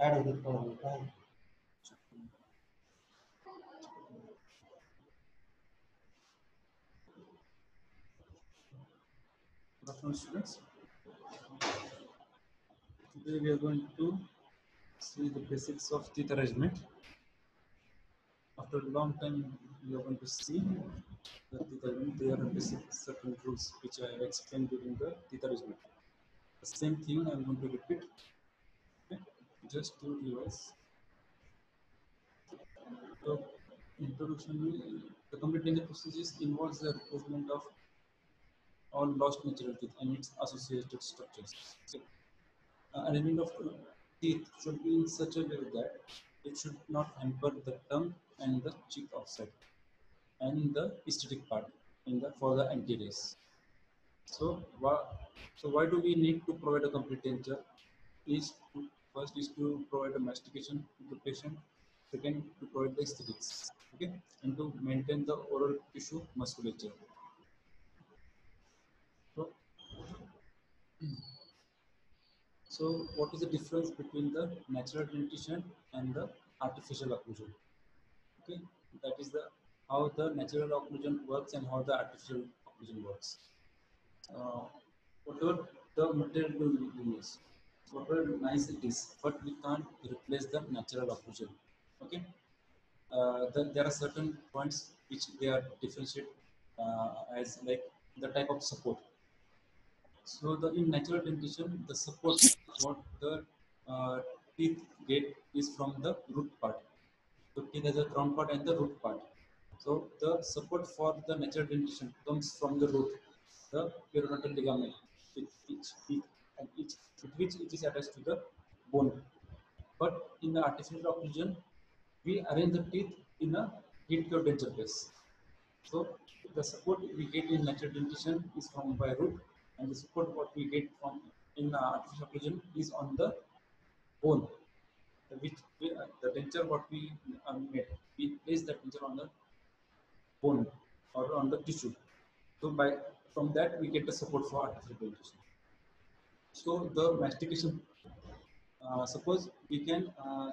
add with it for time. Good afternoon, students. Today we are going to see the basics of teeth arrangement. After a long time, we are going to see the teeth arrangement. There are basic certain rules which I have explained during the teeth arrangement. The same thing I am going to repeat. Okay? Just to revise. So, introduction. The complete dental procedures involves the replacement of all lost natural teeth and its associated structures. Okay? Arrangement of teeth should be in such a way that it should not hamper the tongue and the cheek outside and the aesthetic part in the for the anteriors. So, why do we need to provide a complete denture? Is to, first is to provide a mastication to the patient. Second, to provide the aesthetics. Okay, and to maintain the oral tissue musculature. So, what is the difference between the natural dentition and the artificial occlusion? Okay, that is the how the natural occlusion works and how the artificial occlusion works. Whatever the material we use, whatever nice it is, but we can't replace the natural occlusion. Okay, there are certain points which they are differentiate as like the type of support. So the in natural dentition, the support what the uh, teeth get is from the root part. So teeth has a crown part and the root part. So the support for the natural dentition comes from the root, the periodontal ligament, with each teeth and each with which it is attached to the bone. But in the artificial occlusion, we arrange the teeth in a heat cured denture place. So the support we get in natural dentition is from by root, and the support what we get from in artificial occlusion is on the bone. The denture what we made, we place the denture on the bone or on the tissue. So by from that we get the support for artificial dentition. So the mastication, suppose we can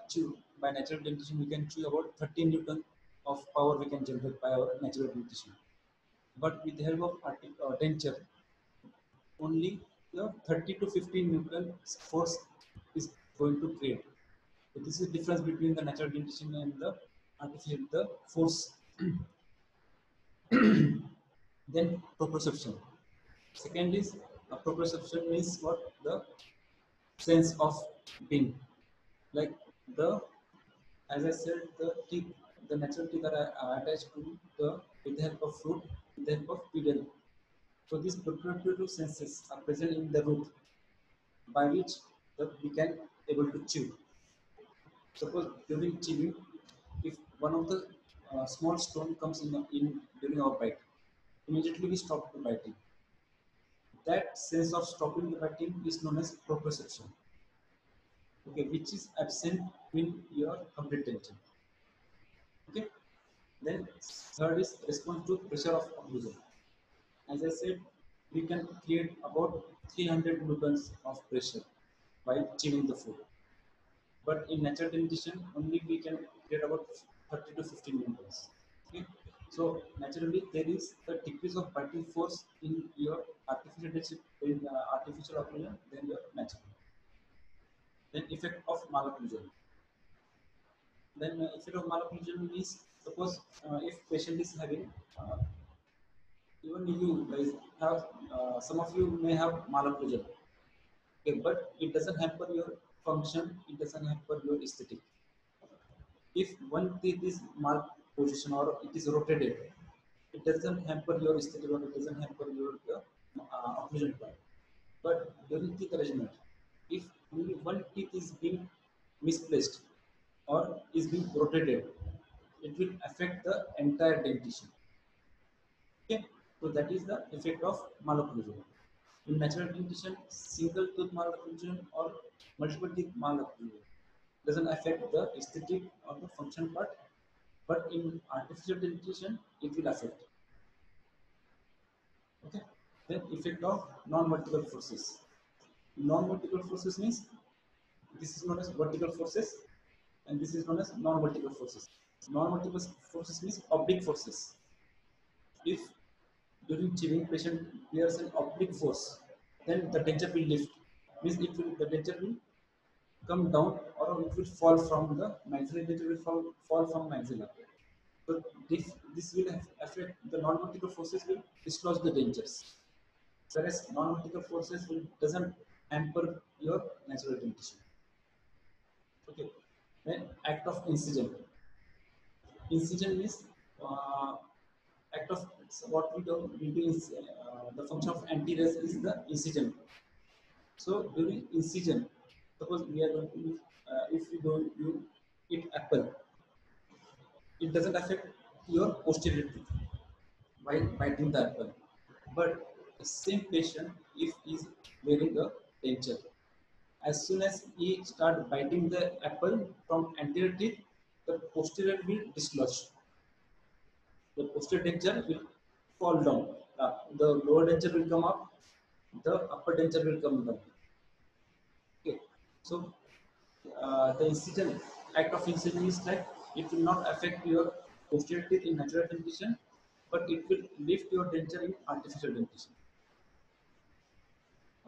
chew by natural dentition, we can chew about 30 Newton of power we can generate by our natural dentition. But with the help of denture, only the 30 to 15 Newton force is going to create. So this is the difference between the natural dentition and the artificial, the force. Then proprioception. Second is proprioception means what the sense of being. Like the as I said, the teeth, the natural teeth are attached to the with the help of root, with the help of pedal. So these proprioceptive senses are present in the root, by which we can able to chew. Suppose during chewing, if one of the small stone comes in during our bite, immediately we stop the biting. That sense of stopping the biting is known as proprioception. Okay, which is absent in your complete tension. Okay, then third is response to pressure of occlusion. As I said, we can create about 300 newtons of pressure while chewing the food. But in natural dentition, only we can create about 30 to 15 newtons. Okay? So naturally, there is a decrease of biting force in your artificial dentition, in artificial occlusion than your natural. Then effect of malocclusion. Then effect of malocclusion is suppose if patient is having even you guys have some of you may have malocclusion. Okay, but it doesn't hamper your function. It doesn't hamper your aesthetic. If one teeth is malposition or it is rotated, it doesn't hamper your aesthetic or it doesn't hamper your occlusion part. But during teeth arrangement, if only one teeth is being misplaced or is being rotated, it will affect the entire dentition. Okay, so that is the effect of malocclusion. In natural dentition, single tooth malocclusion or multiple teeth malocclusion doesn't affect the aesthetic or the function part, but in artificial dentition, it will affect. Okay, then effect of non-vertical forces. Non-vertical forces means this is known as vertical forces, and this is known as non-vertical forces. Non-vertical forces means oblique forces. If during chewing patient bears an oblique force, then the denture will lift. Means the denture will come down or it will fall from the maxilla. Denture will fall from maxilla. So this will affect the non-vertical forces will dislodge the dentures. Whereas non-vertical forces will doesn't hamper your natural dentition. Okay. Then act of incision. Incision means uh, act of so what we do is the function of anti-res is the incision. So during incision, suppose we are going to use, if we go you eat apple, it doesn't affect your posterior teeth while biting the apple. But the same patient, if he is wearing a denture, as soon as he start biting the apple from anterior teeth, the posterior will dislodge. The posterior denture will fall down. The lower denture will come up. The upper denture will come down. Okay. So the incision act of incision is like it will not affect your posterior teeth in natural dentition, but it will lift your denture in artificial dentition.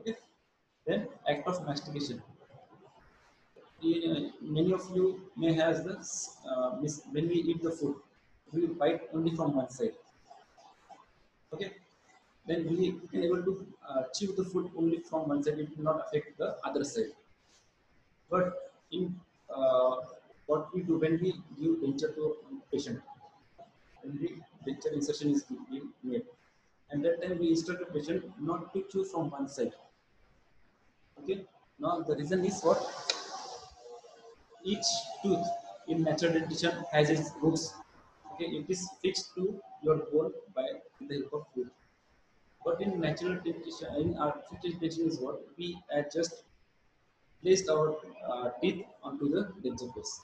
Okay. Then act of mastication. Many of you may have this when we eat the food, we bite only from one side. Okay, then we can able to chew the food only from one side. It will not affect the other side. But in what we do when we give denture to a patient, when we denture insertion is being made, and that time we instruct the patient not to chew from one side. Okay, now the reason is what each tooth in natural dentition has its roots. Okay, it is fixed to your bone by the help of root. But in natural dentition, in artificial dentition is what we just placed our teeth onto the denture base.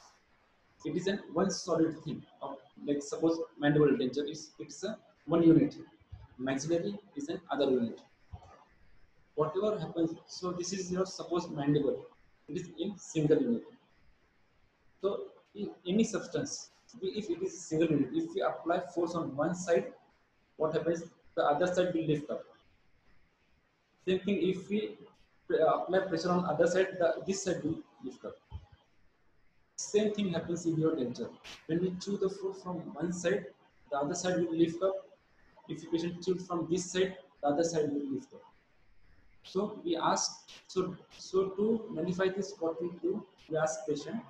It is an one solid thing. Like suppose mandible denture is it's a one unit. Maxillary is an other unit. Whatever happens, so this is your suppose mandible. It is in single unit. So in any substance, if it is single unit, if we apply force on one side, what happens? The other side will lift up. Same thing if we apply pressure on other side, this side will lift up. Same thing happens in your denture. When we chew the food from one side, the other side will lift up. If the patient chews from this side, the other side will lift up. So we ask, so to nullify this, what we do, we ask patient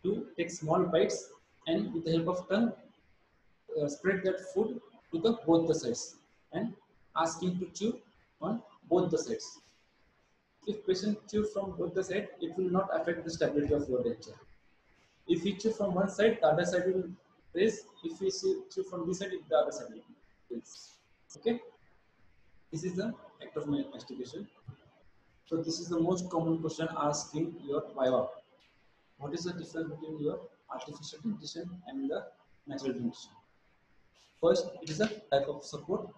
to take small bites and with the help of tongue spread that food to the both the sides and ask him to chew on both the sides. If patient chew from both the sides, it will not affect the stability of your denture. If we chew from one side, the other side will raise. If we chew from this side, the other side will raise. Okay, this is the act of mastication. So this is the most common question asked in your viva. What is the difference between your artificial dentition and the natural dentition? First, it is a type of support.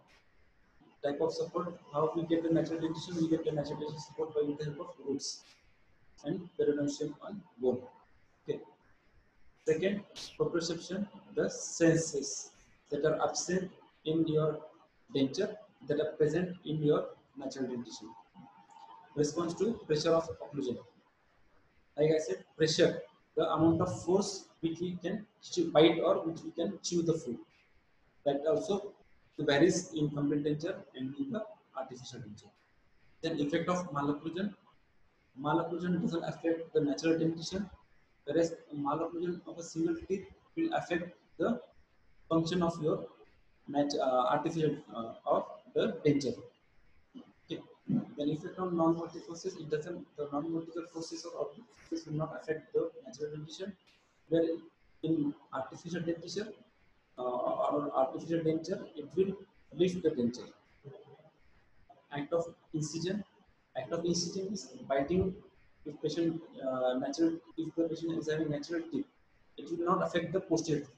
Type of support. How we get the natural dentition? We get the natural dentition support by the help of roots and periodontium on bone. Okay. Second, proprioception, the senses that are absent in your denture that are present in your natural dentition. Response to pressure of occlusion. Like I said, pressure, the amount of force which we can bite or which we can chew the food. That also varies in complete denture and in the artificial denture. Then effect of malocclusion. Malocclusion doesn't affect the natural dentition, whereas malocclusion of a single teeth will affect the function of your artificial of the denture. Okay. Then effect on non-vertical forces, it doesn't the non-vertical forces or oblique forces will not affect the natural dentition, where in artificial dentition or artificial denture, it will lift the denture. Act of incision. Act of incision is biting. If patient if the patient is having natural teeth, it will not affect the posterior teeth.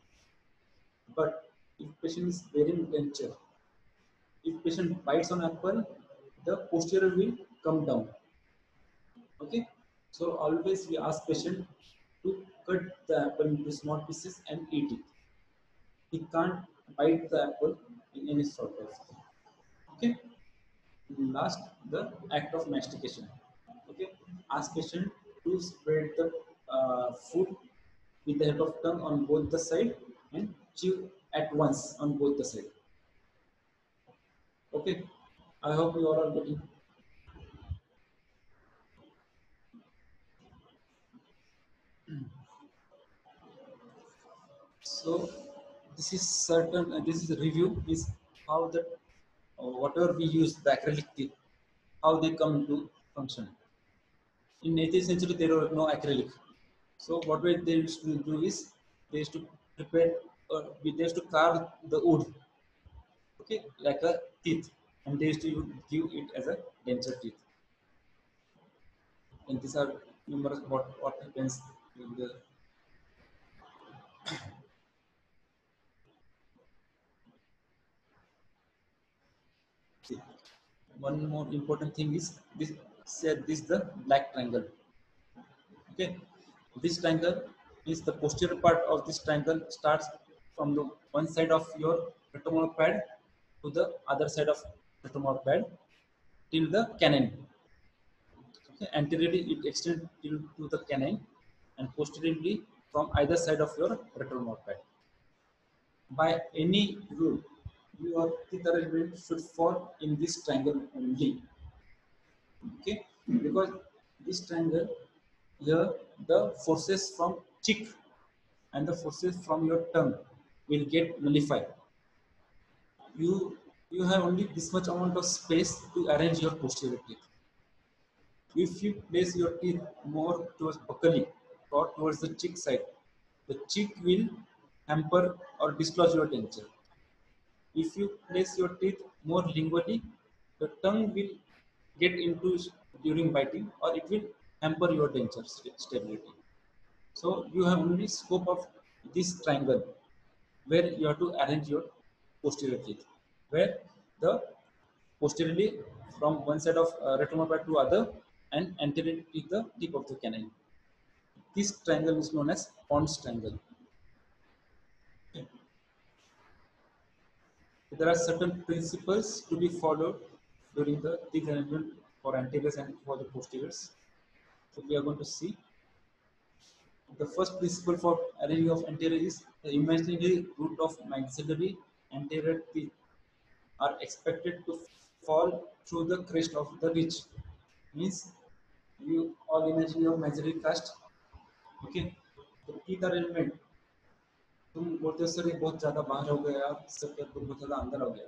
But if patient is wearing denture, if patient bites on apple, the posterior will come down. Okay, so always we ask patient to cut the apple into small pieces and eat it. He can't bite the apple in any sort of. Okay, last the act of mastication. Okay, ask patient to spread the food with the help of tongue on both the side and chew at once on both the side. Okay, I hope you all are getting. So this is certain. This is a review. Is how the whatever we use the acrylic teeth, how they come into function. In 18th century, there were no acrylic. So what they used to do is they used to prepare, they used to carve the wood, okay, like a teeth, and they used to give it as a denture teeth. And these are numerous what happens in the. See, one more important thing is this. Said this the black triangle. Okay, this triangle is the posterior part of this triangle starts from the one side of your retromolar pad to the other side of retromolar pad till the canine. Okay, anteriorly it extends till to the canine and posteriorly from either side of your retromolar pad. By any rule, your teeth arrangement should fall in this triangle only. Okay, because this triangle here the forces from cheek and the forces from your tongue will get nullified. You have only this much amount of space to arrange your posterior teeth. If you place your teeth more towards buccally or towards the cheek side, the cheek will hamper or dislodge your denture. If you place your teeth more lingually, the tongue will get into during biting or it will hamper your denture stability. So you have only scope of this triangle where you have to arrange your posterior teeth, where the posteriorly from one side of retromolar to other and anteriorly to the tip of the canine. This triangle is known as Pond's triangle. There are certain principles to be followed during the teeth arrangement for anteriors and for the posteriors. So we are going to see the first principle for arranging of anterior is the imaginary root of maxillary anterior teeth are expected to fall through the crest of the ridge. Means you all imagine your maxillary crest. Okay, the teeth arrangement तुम बोलते हो sir ये बहुत ज़्यादा बाहर हो गया sir क्या बहुत ज़्यादा अंदर हो गया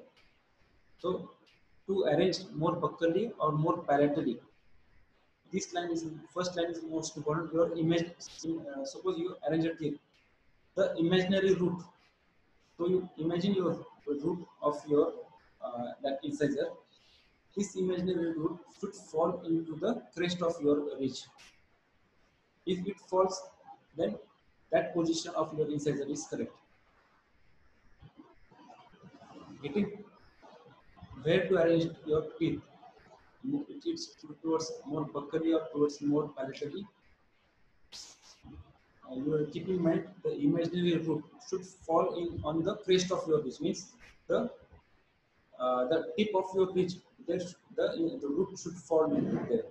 so to arrange more buccally or more palatally this line is first line is most important your image suppose you arrange a teeth the imaginary root so you imagine your root of your that incisor this imaginary root should fall into the crest of your ridge if it falls then that position of your incisor is correct getting where to arrange your teeth it's towards more buccally or towards more palatally you are keep in mind the imaginary root should fall in on the crest of your ridge means the tip of your ridge there the root should fall into there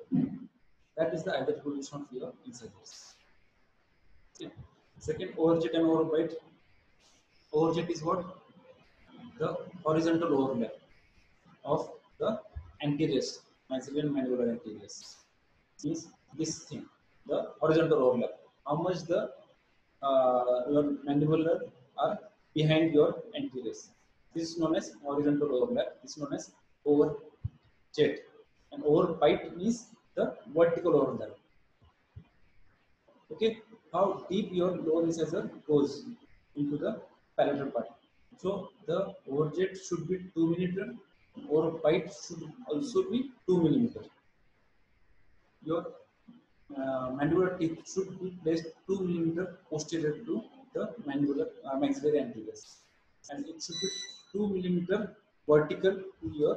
that is the ideal position of your incisors. Okay. Second overjet and overbite overjet is what the horizontal overlap of the anteriors maxillary and mandibular anteriors means this thing the horizontal overlap how much the your mandibular are behind your anteriors this is known as horizontal overlap this is known as overjet and overbite means the vertical overlap okay how deep your lower incisor goes into the palatal part so the overjet should be 2 millimeter overbite should also be 2 millimeter your mandibular teeth should be placed 2 millimeter posterior to the mandibular maxillary anteriors and it should be 2 millimeter vertical to your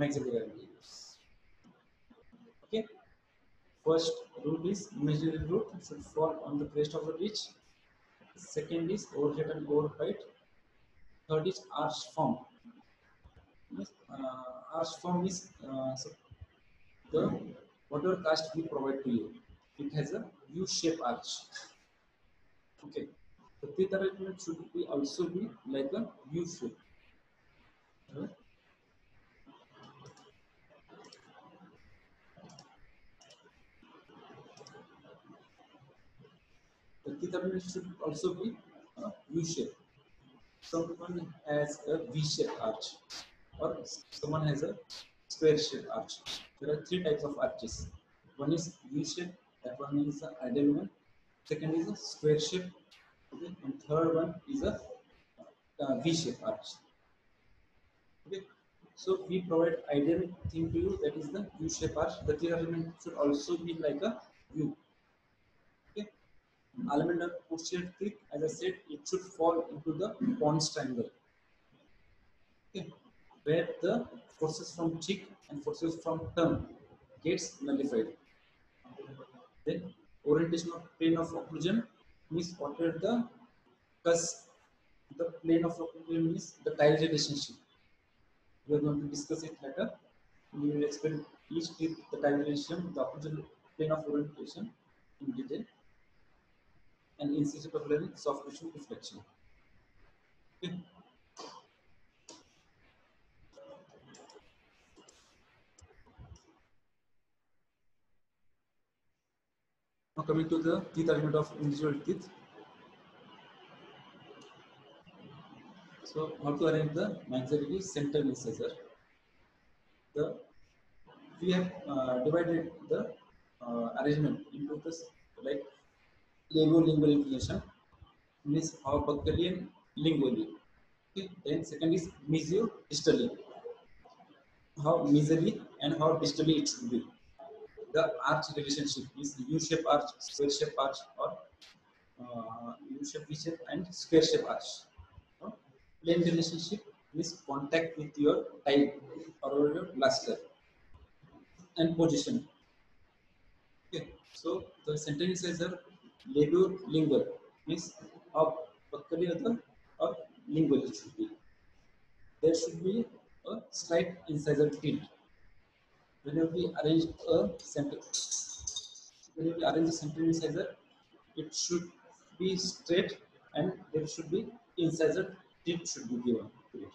maxillary anteriors okay First rule is imaginary root should fall on the crest of the ridge. Second is overhead and overheight. Third is arch form. Arch form is so the whatever cast we provide to you, it has a U-shaped arch. Okay, the teeth arrangement should be also be like a U shape. Right? The teeth arrangement should also be U shape. Someone has a V-shaped arch, or someone has a square-shaped arch. There are three types of arches. One is V-shape, that one is the ideal one. Second is a square shape, okay, and third one is a V-shaped arch. Okay, so we provide ideal thing to you, that is the U-shaped arch. The third element should also be like a U. Okay, element of posterior teeth, as I said, it should fall into the Pons triangle. Okay, where the forces from cheek and forces from tongue gets nullified. Then orientation of plane of occlusion means whatever the cusp, the plane of occlusion means the tile relationship. We are going to discuss it later. We will explain each teeth, the tile relation, the occlusion plane of orientation in detail, and incisive of learning soft tissue reflection. Okay. Now coming to the teeth alignment of individual teeth. So how to arrange the maxillary central incisor? The we have divided the arrangement into this like lingual inclination, means how buccally and lingually. Okay. Then second is mesio distally, how mesially and how distally it should be. The arch relationship is U-shaped arch, square shaped arch, or U-shaped, V-shaped, and square shaped arch. Plane relationship is contact with your tile or your blaster and position. Okay, so the center incisor labiolingual means how buccally or lingual it should be. There should be a slight incisor tilt. Whenever we arrange a center, whenever we arrange a center incisor, it should be straight and there should be incisor tilt should be given to it.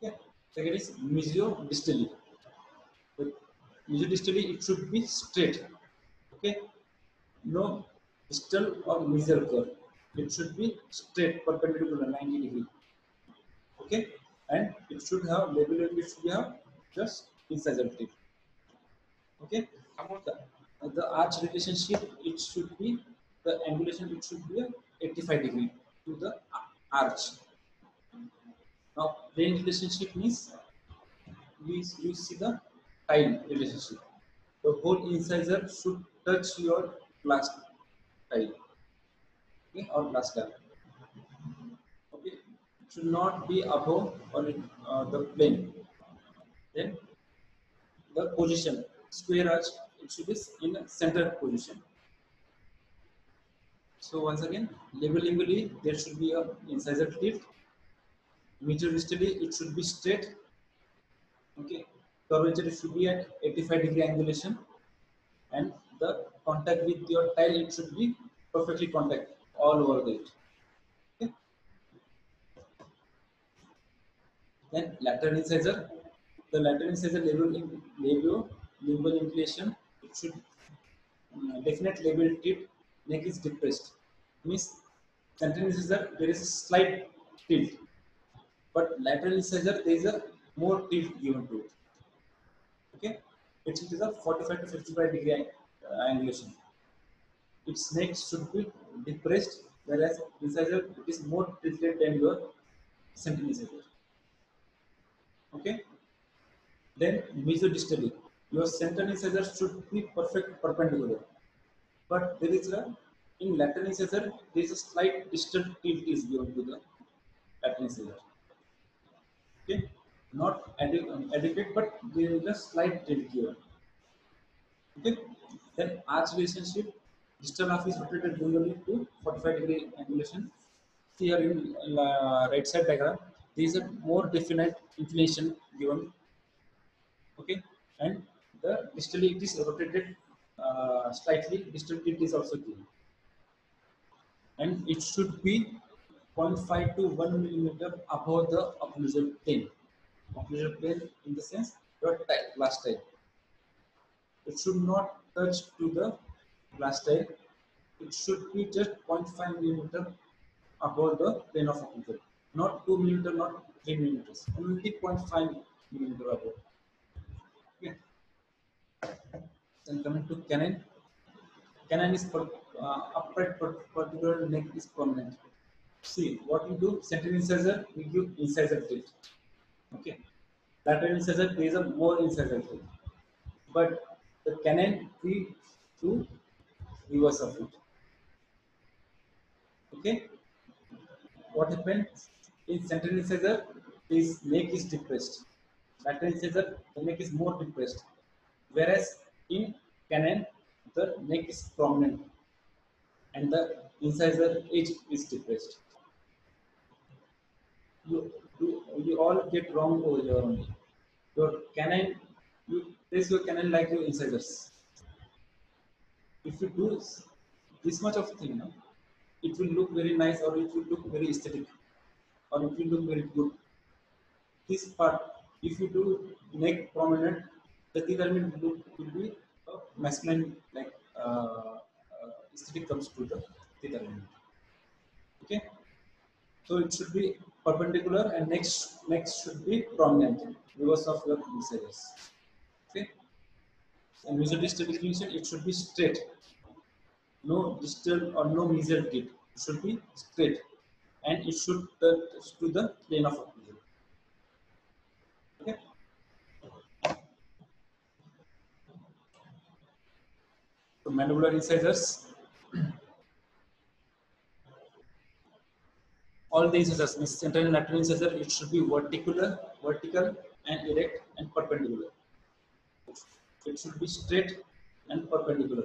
Okay. Second is mesiodistally. With mesiodistally, it should be straight. Okay. No distal or mesial curve. It should be straight, perpendicular, 90 degree. Okay, and it should have labeling. It should have just incisor tip. Okay, the arch relationship. It should be the angulation. It should be a 85 degree to the arch. Now, plane relationship means you see the tile relationship. The whole incisor should touch your glass tile, okay, or glass tile. Okay, it should not be above or the plane. Then the position, square arch, it should be in a center position. So once again, labiolingually there should be a incisor tilt. Mesiodistally it should be straight. Okay, curvature should be at 85-degree angulation, and the contact with your tile it should be perfectly contact all over it. Okay. Then lateral incisor, the lateral incisor labiolingual inclination, it should definite labial tip, neck is depressed. Means central incisor there is a slight tilt, but lateral incisor there is a more tilt given to it. Okay, it is a 45 to 55-degree angulation. Its neck should be depressed, whereas incisor it is more tilted than your central incisor. Okay, then mesodistally, your central incisor should be perfect perpendicular, but there is a in lateral incisor there is a slight distal tilt is given to the lateral incisor. Okay, not adequate, but there is a slight tilt given. Okay. Then arch relationship, distal half is rotated linearly to 45-degree angulation. Here in right side diagram, there is a more definite inclination given. Okay, and the distally it is rotated slightly. Distally it is also given, and it should be zero point 0.5 to 1 millimeter above the occlusal plane. Occlusal plane in the sense your last type. It should not touch to the blastite. It should be just 0.5 millimeter above the plane of occlusion. Not 2 millimeter, not 3 millimeters. Only 0.5 millimeter above. Okay. Then coming to canine. Canine is for upright particular neck is prominent. See what we do. Central incisor we give incisor tilt. Okay. Lateral incisor there is a more incisor tilt. But the canine we do reverse of it. Okay. What happens in central incisor, his neck is depressed. Lateral incisor, the neck is more depressed. Whereas in canine, the neck is prominent and the incisor edge is depressed. You all get wrong over here only. Your canine, you place your canine like your incisors. If you do this much of thing, no, it will look very nice or it will look very aesthetic or it will look very good. This part, if you do neck prominent, the teeth element will be a masculine like aesthetic comes to the teeth element. Okay, so it should be perpendicular and next should be prominent because of your incisors. Okay, and mesodistal inclination it should be straight, no distal or no mesial teeth. It should be straight, and it should touch to the plane of occlusion. Okay. So mandibular incisors, all the incisors, means central and lateral incisor, it should be vertical and erect and perpendicular. It should be straight and perpendicular.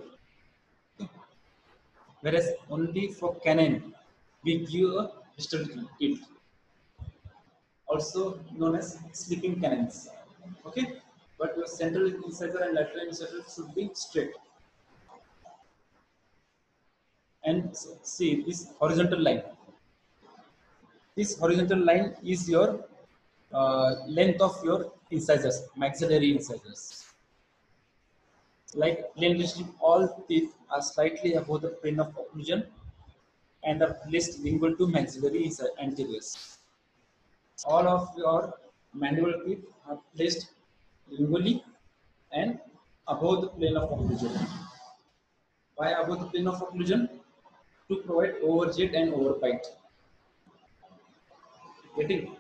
Whereas only for canine, we give a distal tilt, also known as sleeping canines. Okay, but your central incisor and lateral incisor should be straight. And see this horizontal line. This horizontal line is your length of your incisors, maxillary incisors. Like plain district, all teeth are slightly above the plane of occlusion and are placed lingual to maxillary anteriors. All of your mandibular teeth are placed lingually and above the plane of occlusion. Why above the plane of occlusion? To provide overjet and overbite. Getting?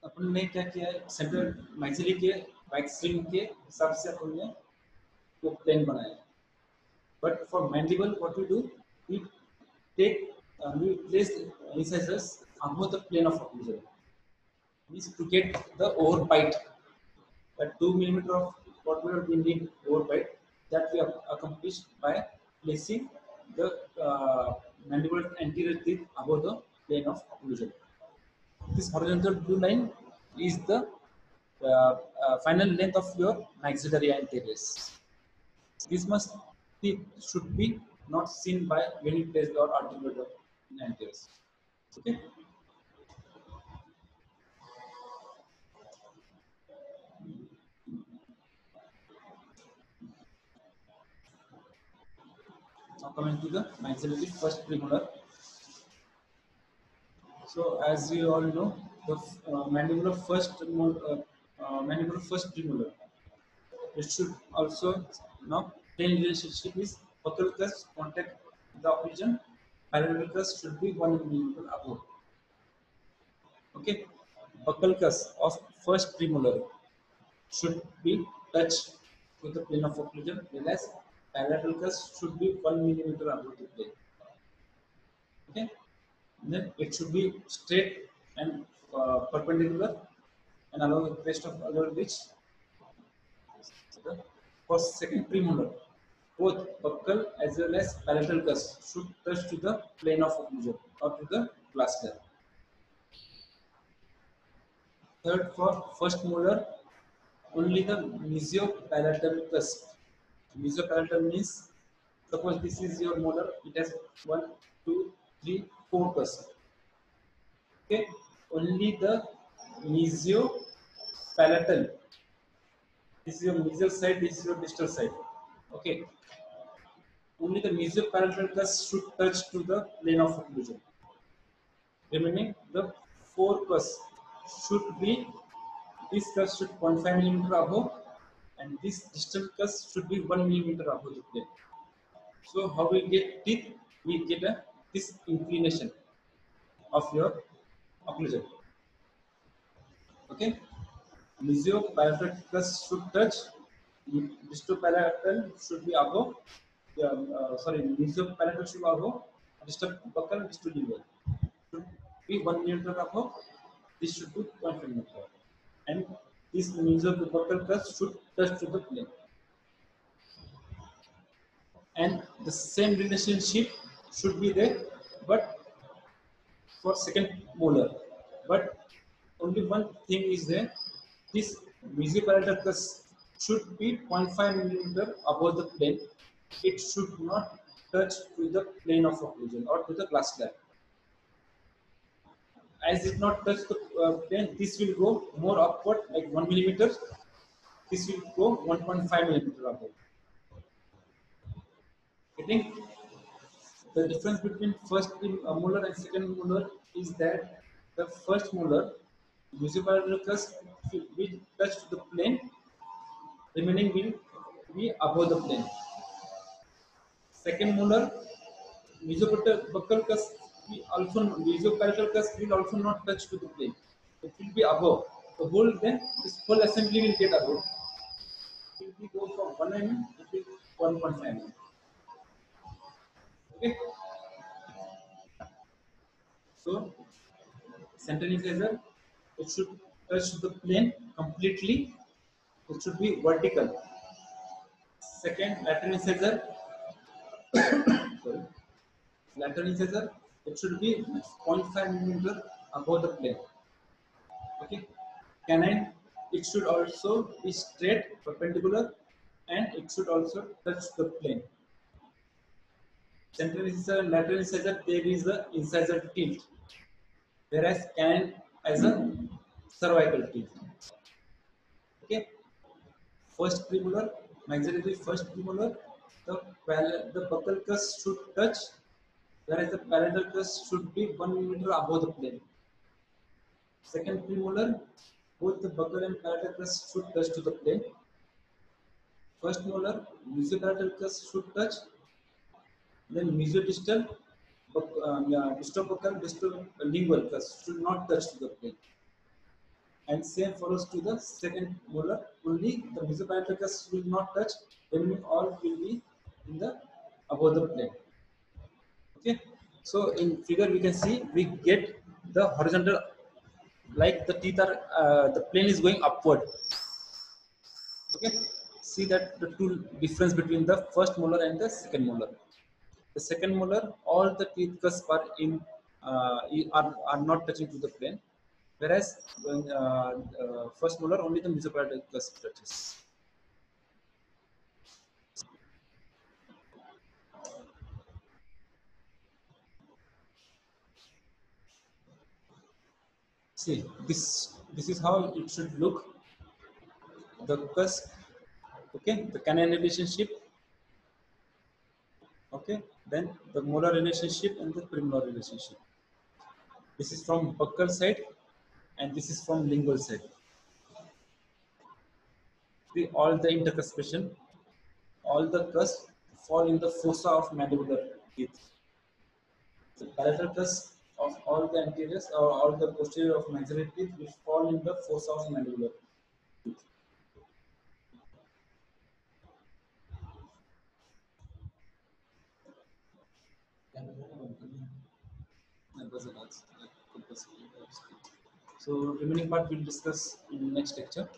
अपन ने क्या किया है central maxillary के waxing के हिसाब से अपन ने वो प्लेन बनाया. But for mandible, what we do, we take, we place incisors above the plane of occlusion. Means to get the overbite, that 2 millimeter of whatever we need overbite, that we have accomplished by placing the mandibular anterior teeth above the plane of occlusion. This horizontal blue line is the final length of your maxillary anteriors. This must be should be not seen by when you place your articular anteriors. Okay. Now coming to the maxillary first premolar. So as you all know, the mandibular first premolar. It should also now plane relationship is buccal crest contact the occlusion. Parallel crest should be 1 millimeter above. Okay, buccal crest of first premolar should be touched to the plane of occlusion, whereas parietal crest should be 1 millimeter above the plane. Okay, and then it should be straight and perpendicular and along the crest of along which For second premolar, both buccal as well as palatal cusp should touch to the plane of occlusal or to the glass slab. Third, for first molar, only the mesiopalatal cusp. Mesiopalatal means, suppose this is your molar, it has 1, 2, 3, 4 cusps. Okay, only the mesiopalatal. This is your mesial side, this is your distal side. Okay, only the mesiopalatal cusp should touch to the plane of occlusion. Remaining the 4 cusps should be, this cusp should 0.5 millimeter above, and this distal cusp should be 1 millimeter above the plane. So how we get teeth? We get this inclination of your occlusion. Okay, mesiopalatal cusp should touch, distopalatal should be above. Mesiopalatal should be above, distal buccal, distal lingual should be 1 millimeter above. This should be 0.5 millimeter, and this mesiobuccal cusp should touch to the plane. And the same relationship should be there, but for second molar. But only one thing is there, this mesopalatal cusp should be 0.5 millimeter above the plane. It should not touch to the plane of occlusion or to the glass slab. As it not touch the plane, this will go more upward, like 1 millimeter. This will go 1.5 millimeter above. Getting the difference between first molar and second molar is that the first molar mesiopalatal cusp will touch to the plane, remaining will be above the plane. Second molar mesiobuccal cusp will also, mesiopalatal cusp will also not touch to the plane. It will be above. The whole, then this whole assembly will get above. It will go from 1 mm to 1.5 mm. Okay. So central incisor, it should touch the plane completely. It should be vertical. Second, lateral incisor, sorry, lateral incisor, it should be 0.5 millimeter above the plane. Okay. Canine, it should also be straight, perpendicular, and it should also touch the plane. Central incisor and lateral incisor, there is the incisor tilt, whereas canine has a cervical tilt. Okay. First premolar, maxillary first premolar, the buccal cusp should touch, whereas the palatal cusp should be 1 millimeter above the plane. Second premolar, both the buccal and palatal cusp should touch to the plane. First molar, mesiopalatal cusp should touch, then mesiodistal, distobuccal, distolingual cusp should not touch to the plane. And same follows to the second molar, only the mesiopalatal cusp will not touch, remaining all will be in the above the plane. Okay, so in figure we can see we get the horizontal, like the teeth are, the plane is going upward. Okay, see that the two difference between the first molar and the second molar. The second molar, all the teeth cusp are in, are not touching to the plane, whereas when first molar, only the mesiopalatal cusp touches. See, this is how it should look. The cusp, okay, the canine relationship, okay, then the molar relationship and the premolar relationship. This is from buccal side, and this is from lingual side. See, all the intercuspation, all the cusp fall in the fossa of mandibular teeth. The palatal cusp of all the anteriors or all the posterior of maxillary teeth will fall in the fossa of mandibular teeth. So remaining part we'll discuss in next lecture.